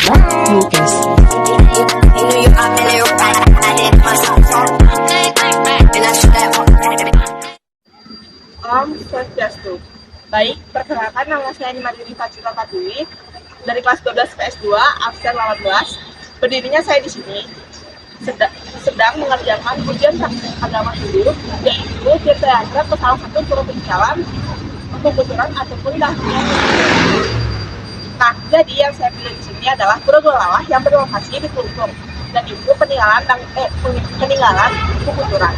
Lucas. Om Swastiastu. Baik, perkenalkan nama saya Nimadiri Fajrul Fatwi dari kelas 12 PS2, absen 18. Berdirinya saya di sini sedang mengerjakan ujian praktik agama Hindu, yaitu tirtayantra ke salah satu pura peninggalan, penggusuran ataupun dahsyat. Nah, jadi yang saya pilih di sini adalah Pura Golawah yang berlokasi di Klungkung, dan itu peninggalan penggusuran.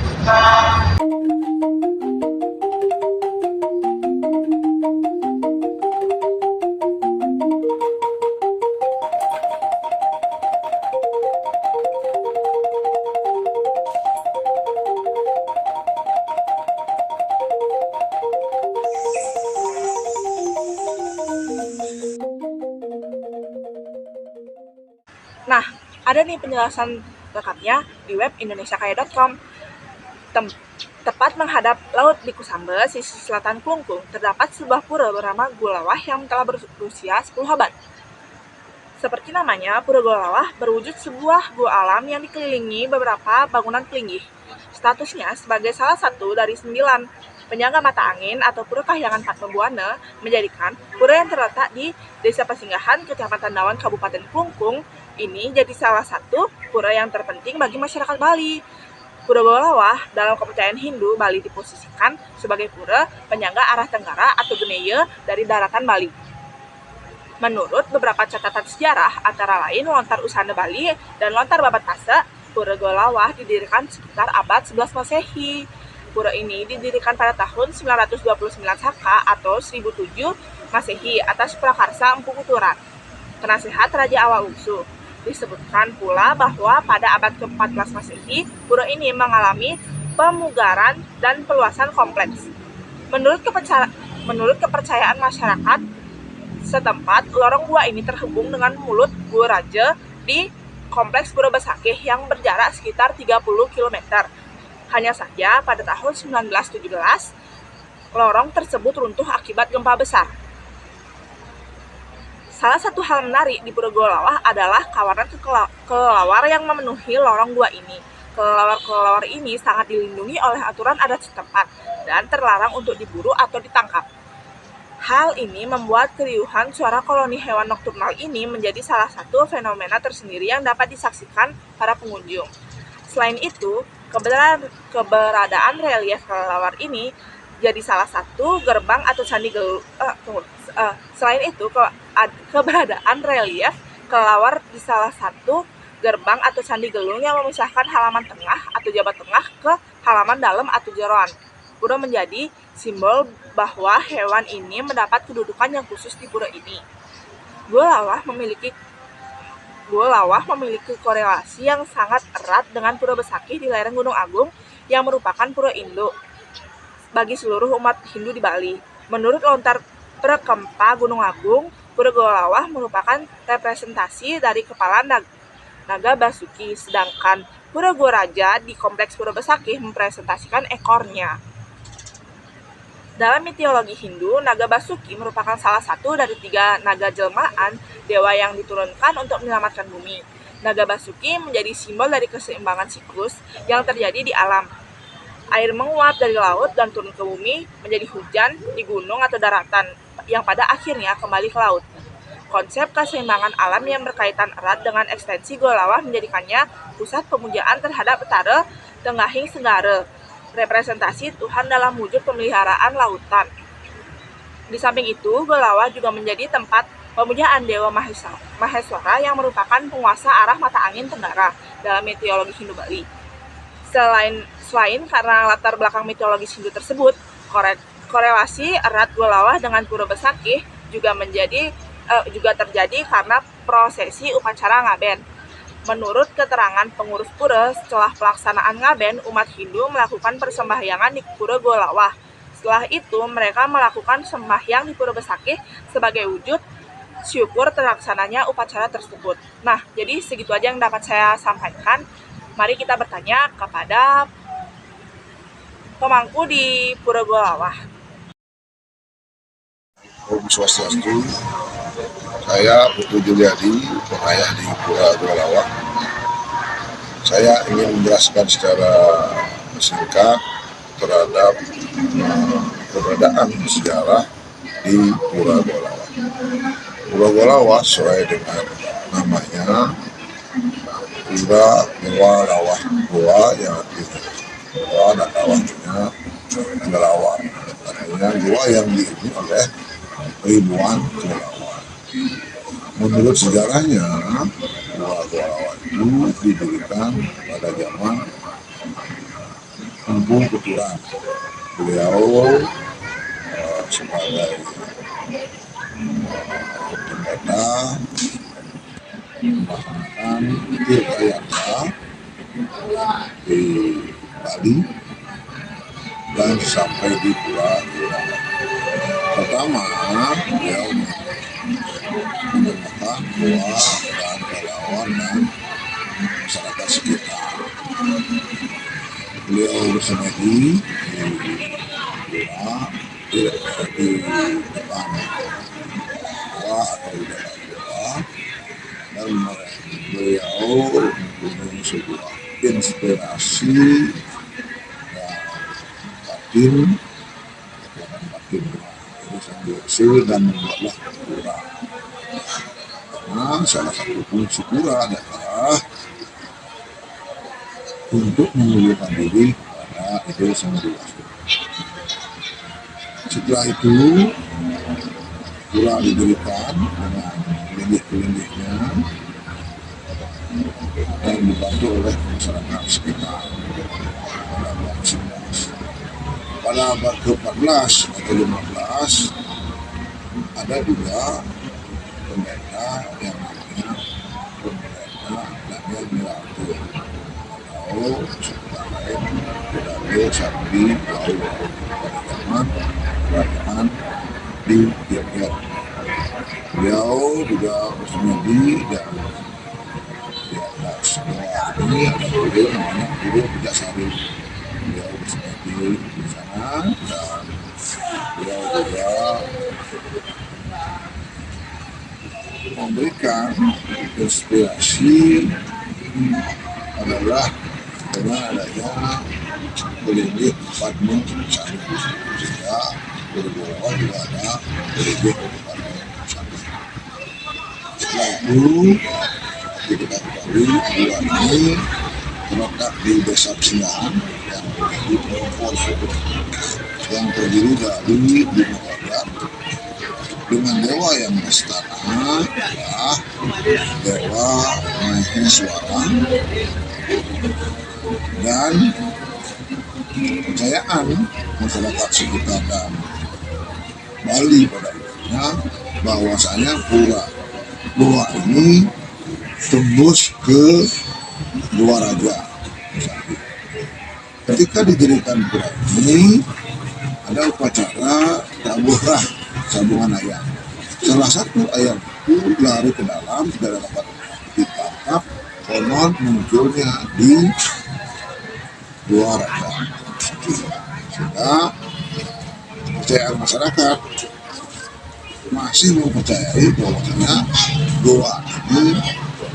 Nah, ada nih penjelasan lengkapnya di web indonesiakaya.com. Tepat menghadap Laut Biku Sambe, sisi selatan Klungkung, terdapat sebuah pura bernama Golawah yang telah berusia 10 abad. Seperti namanya, Pura Golawah berwujud sebuah gua alam yang dikelilingi beberapa bangunan pelinggih. Statusnya sebagai salah satu dari 9 penjaga mata angin atau Pura Kahyangan Patmobuana menjadikan pura yang terletak di Desa Pasinggahan, Kecamatan Dawan, Kabupaten Klungkung ini jadi salah satu pura yang terpenting bagi masyarakat Bali. Pura Golawah dalam kepercayaan Hindu Bali diposisikan sebagai pura penyangga arah tenggara atau Geneye dari daratan Bali. Menurut beberapa catatan sejarah, antara lain Lontar Usana Bali dan Lontar Babatase, Pura Golawah didirikan sekitar abad 11 Masehi. Pura ini didirikan pada tahun 929 Saka atau 1007 Masehi atas prakarsa Empu Kuturan, penasehat Raja Awalungsu. Disebutkan pula bahwa pada abad ke-14 Masehi, pura ini mengalami pemugaran dan peluasan kompleks. Menurut kepercayaan masyarakat setempat, lorong gua ini terhubung dengan mulut Gua Raja di kompleks Pura Besakih yang berjarak sekitar 30 km. Hanya saja pada tahun 1917, lorong tersebut runtuh akibat gempa besar. Salah satu hal menarik di Pura Golawah adalah kawanan kelelawar yang memenuhi lorong gua ini. Kelelawar ini sangat dilindungi oleh aturan adat setempat dan terlarang untuk diburu atau ditangkap. Hal ini membuat keriuhan suara koloni hewan nokturnal ini menjadi salah satu fenomena tersendiri yang dapat disaksikan para pengunjung. Selain itu, keberadaan relief kelelawar ini jadi salah satu gerbang atau candi Selain itu, keberadaan relief kelelawar di salah satu gerbang atau candi gelung yang memisahkan halaman tengah atau jabat tengah ke halaman dalam atau jeroan pura menjadi simbol bahwa hewan ini mendapat kedudukan yang khusus di pura ini. Golawah memiliki korelasi yang sangat erat dengan Pura Besakih di lereng Gunung Agung yang merupakan pura induk bagi seluruh umat Hindu di Bali. Menurut Lontar Prekempa Gunung Agung, Pura Golawah merupakan representasi dari kepala naga Basuki, sedangkan Pura Gua Raja di kompleks Pura Besakih mempresentasikan ekornya. Dalam mitologi Hindu, naga Basuki merupakan salah satu dari 3 naga jelmaan dewa yang diturunkan untuk menyelamatkan bumi. Naga Basuki menjadi simbol dari keseimbangan siklus yang terjadi di alam. Air menguap dari laut dan turun ke bumi menjadi hujan di gunung atau daratan yang pada akhirnya kembali ke laut. Konsep keseimbangan alam yang berkaitan erat dengan ekstensi Golawah menjadikannya pusat pemujaan terhadap Betara Tenggahing Senggara, representasi Tuhan dalam wujud pemeliharaan lautan. Di samping itu, Golawah juga menjadi tempat pemujaan Dewa Maheswara yang merupakan penguasa arah mata angin tenggara dalam mitologi Hindu Bali. Selain karena latar belakang mitologis Hindu tersebut, korelasi erat Golawah dengan Pura Besakih juga terjadi karena prosesi upacara ngaben. Menurut keterangan pengurus pura, setelah pelaksanaan ngaben, umat Hindu melakukan persembahyangan di Pura Golawah. Setelah itu, mereka melakukan sembahyang di Pura Besakih sebagai wujud syukur terlaksananya upacara tersebut. Nah, jadi segitu aja yang dapat saya sampaikan. Mari kita bertanya kepada pemangku di Pura Golawah. Om Swastiastu. Saya Putu Juliadi, pengayah di Pura Golawak. Saya ingin menjelaskan secara singkat terhadap keberadaan sejarah di Pura Golawak. Pura Golawak sesuai dengan namanya, Pura Goa Lawah, goa yang artinya goa dan lawahnya kelelawar. Artinya goa yang dihuni oleh ribuan kelelawar. Menurut sejarahnya, Pura Goa Lawah itu didirikan pada zaman Empu Keturan. Beliau sebagai pendeta melaksanakan tirtayatra di Bali dan sampai di Pura Golawak. Pertama, beliau menemukan goa dan relawan dan masyarakat sekitar. Beliau bersemedi di depan goa atau di dalam goa, dan beliau mempunyai sebuah inspirasi dan batin dan membuatlah pura. Nah, salah satu fungsi pura adalah untuk mengumpulkan diri pada Ide Sang Hyang Widi. Setelah itu, pura didirikan dengan kelindih-kelindihnya dan dibantu oleh masyarakat sekitar pada abad 19. Pada abad ke-14 atau 15 ada juga pendeta yang namanya pendeta Daniel Miratu atau sebutan lain Daniel Sabdi Laut pada zaman kerajaan di Tiongkok. Beliau juga bersemedi dan di atas goa ini ada guru namanya Guru Pujaksari. Beliau bersemedi di sana dan beliau juga memberikan inspirasi adalah dengan adanya kelindih Padma Sari, sehingga berbuah juga ada kelindih Padma Sari. Setelah itu kita ketahui gua ini terletak di Desa Singahan yang menjadi pos yang terdiri dari 5 kodam dengan dewa yang berstana adalah Dewa Maheswara, dan kepercayaan masyarakat sekitar dan Bali pada umumnya bahwasanya pura goa ini tembus ke Goa Raja. Ketika didirikan pura ini ada upacara tabuhrah, sambungan ayam. Salah satu ayam itu lari ke dalam, tidak dapat ditangkap, konon munculnya di Goa Raja. Sehingga kepercayaan masyarakat masih mempercayai bahwasanya goa ini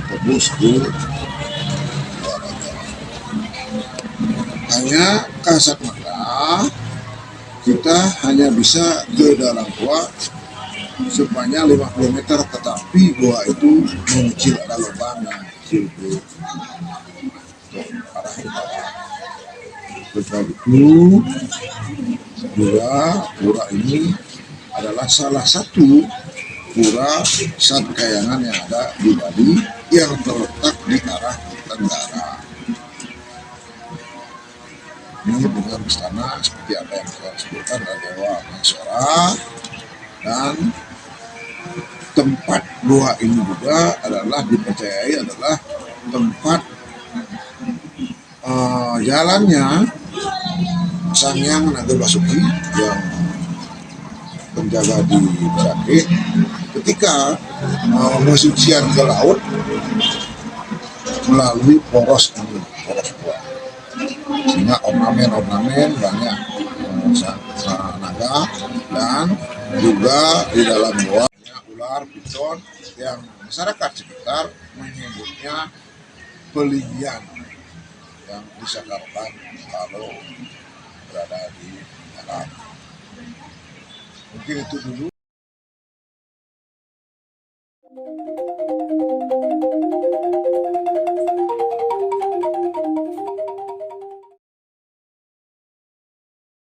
tembus ke Goa Raja. Hanya kasat mata kita hanya bisa ke dalam goa sepanjang 50 meter, tetapi goa itu mengecil, ada lubang yang kecil ke arah utara. Setelah itu juga pura ini adalah salah satu pura Satkayangan yang ada di Bali yang terletak di arah tenggara. Ini dengan istana seperti apa yang saya sebutkan adalah Dewa Maheswara, dan tempat goa ini juga adalah dipercayai adalah tempat jalannya Sang Hyang Naga Basuki yang penjaga di Besakih ketika bersucian ke laut melalui poros ini, poros goa, sehingga ornamen-ornamen banyak naga, dan juga di dalam goa ular piton yang masyarakat sekitar menyebutnya pelian yang disadarkan kalau berada di darat. Mungkin itu dulu.